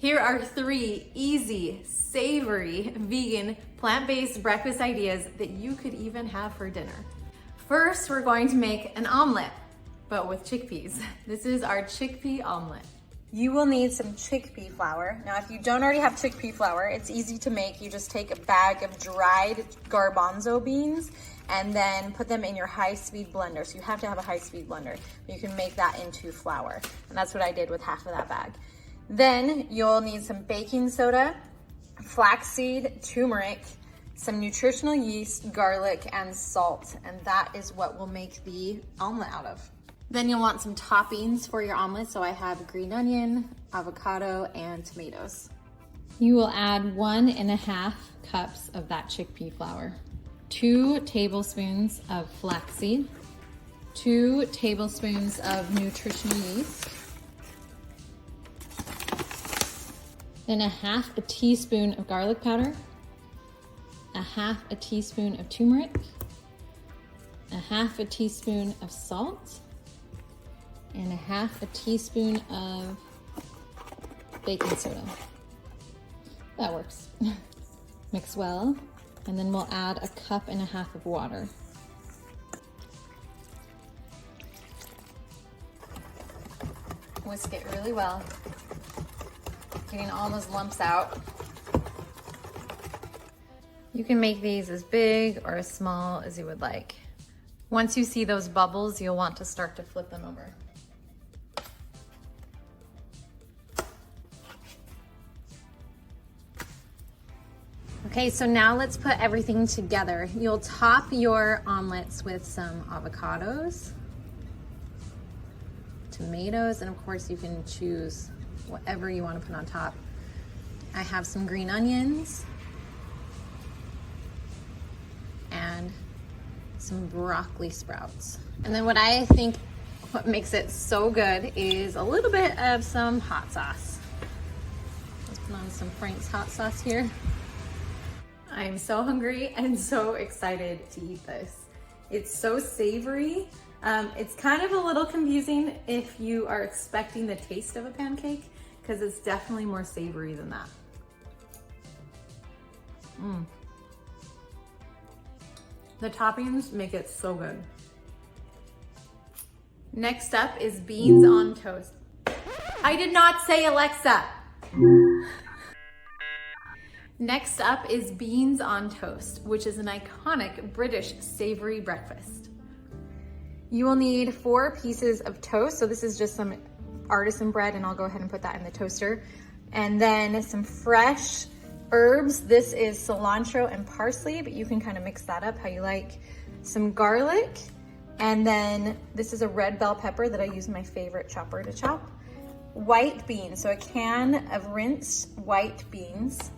Here are 3 easy, savory, vegan, plant-based breakfast ideas that you could even have for dinner. First, we're going to make an omelet, but with chickpeas. This is our chickpea omelet. You will need some chickpea flour. Now, if you don't already have chickpea flour, it's easy to make. You just take a bag of dried garbanzo beans and then put them in your high-speed blender. So you have to have a high-speed blender. You can make that into flour. And that's what I did with half of that bag. Then you'll need some baking soda, flaxseed, turmeric, some nutritional yeast, garlic, and salt. And that is what we'll make the omelet out of. Then you'll want some toppings for your omelet. So I have green onion, avocado, and tomatoes. You will add 1.5 cups of that chickpea flour, 2 tablespoons of flaxseed, 2 tablespoons of nutritional yeast, then 1/2 teaspoon of garlic powder, 1/2 teaspoon of turmeric, 1/2 teaspoon of salt, and 1/2 teaspoon of baking soda. That works. Mix well, and then we'll add 1.5 cups of water. Whisk it really well, getting all those lumps out. You can make these as big or as small as you would like. Once you see those bubbles, you'll want to start to flip them over. Okay, so now let's put everything together. You'll top your omelets with some avocados, tomatoes, and of course you can choose whatever you want to put on top. I have some green onions and some broccoli sprouts. And then what I think what makes it so good is a little bit of some hot sauce. Let's put on some Frank's hot sauce here. I'm so hungry and so excited to eat this. It's so savory. It's kind of a little confusing if you are expecting the taste of a pancake, because it's definitely more savory than that. The toppings make it so good. Next up is beans on toast. I did not say Alexa. Next up is beans on toast, which is an iconic British savory breakfast. You will need 4 pieces of toast. So this is just some artisan bread, and I'll go ahead and put that in the toaster. And then some fresh herbs. This is cilantro and parsley, but you can kind of mix that up how you like. Some garlic, and then this is a red bell pepper that I use my favorite chopper to chop. White beans, so a can of rinsed white beans.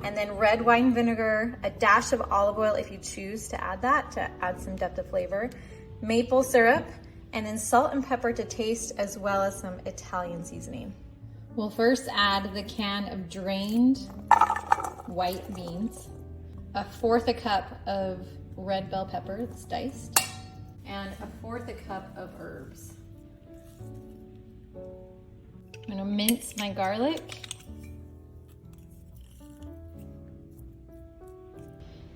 And then red wine vinegar, a dash of olive oil if you choose to add that, to add some depth of flavor, maple syrup, and then salt and pepper to taste, as well as some Italian seasoning. We'll first add the can of drained white beans, 1/4 cup of red bell pepper that's diced, and 1/4 cup of herbs. I'm gonna mince my garlic.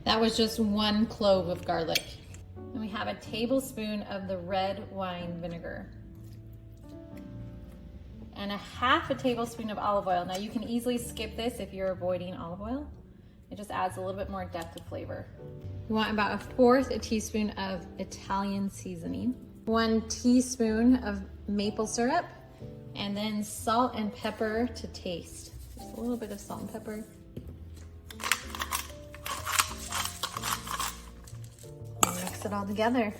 That was just 1 clove of garlic. And we have a tablespoon of the red wine vinegar. And 1/2 tablespoon of olive oil. Now you can easily skip this if you're avoiding olive oil. It just adds a little bit more depth of flavor. You want about 1/4 teaspoon of Italian seasoning, 1 teaspoon of maple syrup, and then salt and pepper to taste. Just a little bit of salt and pepper. Mix it all together.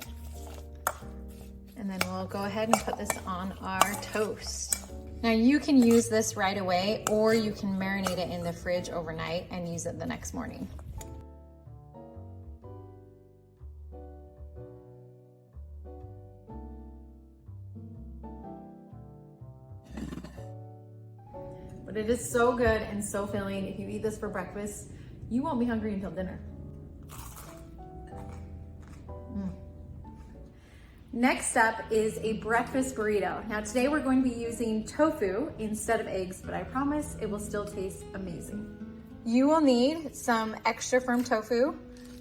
And then we'll go ahead and put this on our toast. Now you can use this right away, or you can marinate it in the fridge overnight and use it the next morning. But it is so good and so filling. If you eat this for breakfast, you won't be hungry until dinner. Next up is a breakfast burrito. Now today we're going to be using tofu instead of eggs, but I promise it will still taste amazing. You will need some extra firm tofu,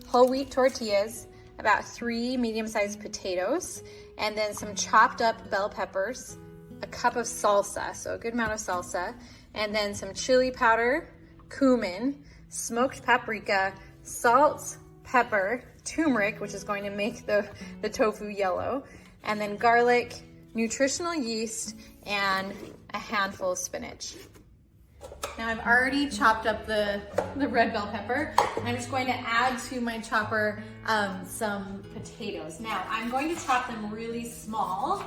whole wheat tortillas, about 3 medium-sized potatoes, and then some chopped up bell peppers, a cup of salsa, so a good amount of salsa, and then some chili powder, cumin, smoked paprika, salt, pepper, turmeric, which is going to make the tofu yellow, and then garlic, nutritional yeast, and a handful of spinach. Now I've already chopped up the red bell pepper. I'm just going to add to my chopper some potatoes. Now I'm going to chop them really small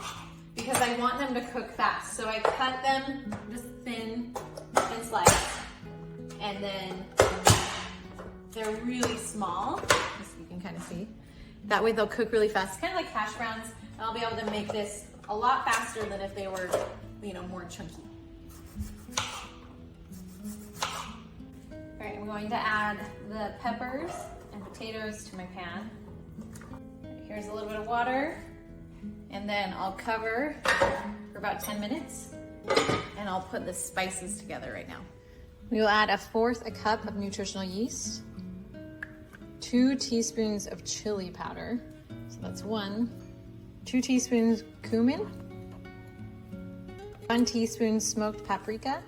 because I want them to cook fast. So I cut them just thin slices, and then they're really small, as you can kind of see. That way they'll cook really fast, kind of like hash browns, and I'll be able to make this a lot faster than if they were, more chunky. All right, I'm going to add the peppers and potatoes to my pan. Here's a little bit of water, and then I'll cover for about 10 minutes, and I'll put the spices together right now. We will add 1/4 cup of nutritional yeast, 2 teaspoons of chili powder, so that's 2 teaspoons cumin, 1 teaspoon smoked paprika,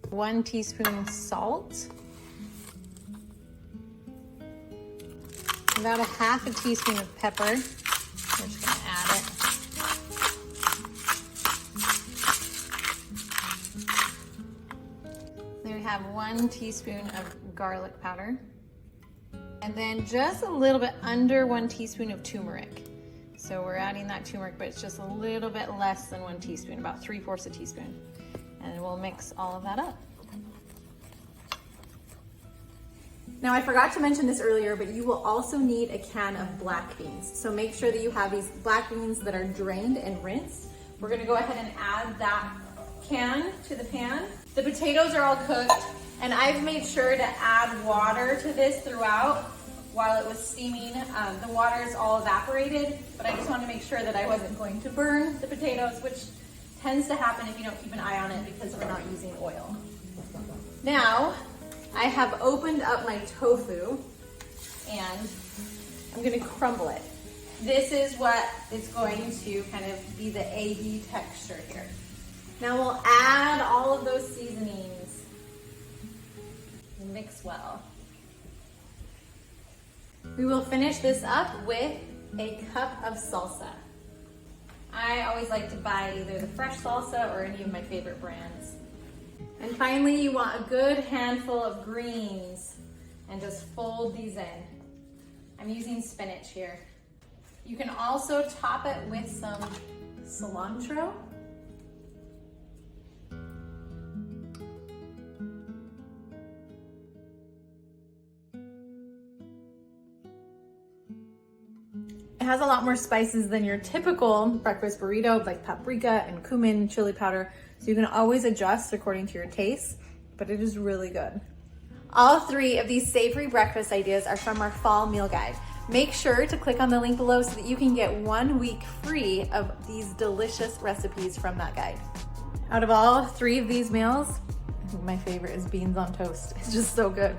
1 teaspoon salt, about 1/2 teaspoon of pepper. We're just gonna add it. Then we have 1 teaspoon of garlic powder, and then just a little bit under 1 teaspoon of turmeric. So we're adding that turmeric, but it's just a little bit less than 1 teaspoon, about 3/4 a teaspoon. And we'll mix all of that up. Now I forgot to mention this earlier, but you will also need a can of black beans. So make sure that you have these black beans that are drained and rinsed. We're gonna go ahead and add that can to the pan. The potatoes are all cooked, and I've made sure to add water to this throughout while it was steaming. The water is all evaporated, but I just wanted to make sure that I wasn't going to burn the potatoes, which tends to happen if you don't keep an eye on it because we're not using oil. Now, I have opened up my tofu, and I'm gonna crumble it. This is what is going to kind of be the eggy texture here. Now we'll add all of those seasonings. Mix well. We will finish this up with a cup of salsa. I always like to buy either the fresh salsa or any of my favorite brands. And finally, you want a good handful of greens, and just fold these in. I'm using spinach here. You can also top it with some cilantro. It has a lot more spices than your typical breakfast burrito, like paprika and cumin, chili powder. So you can always adjust according to your taste, but it is really good. All 3 of these savory breakfast ideas are from our fall meal guide. Make sure to click on the link below so that you can get 1 week free of these delicious recipes from that guide. Out of all 3 of these meals, I think my favorite is beans on toast. It's just so good.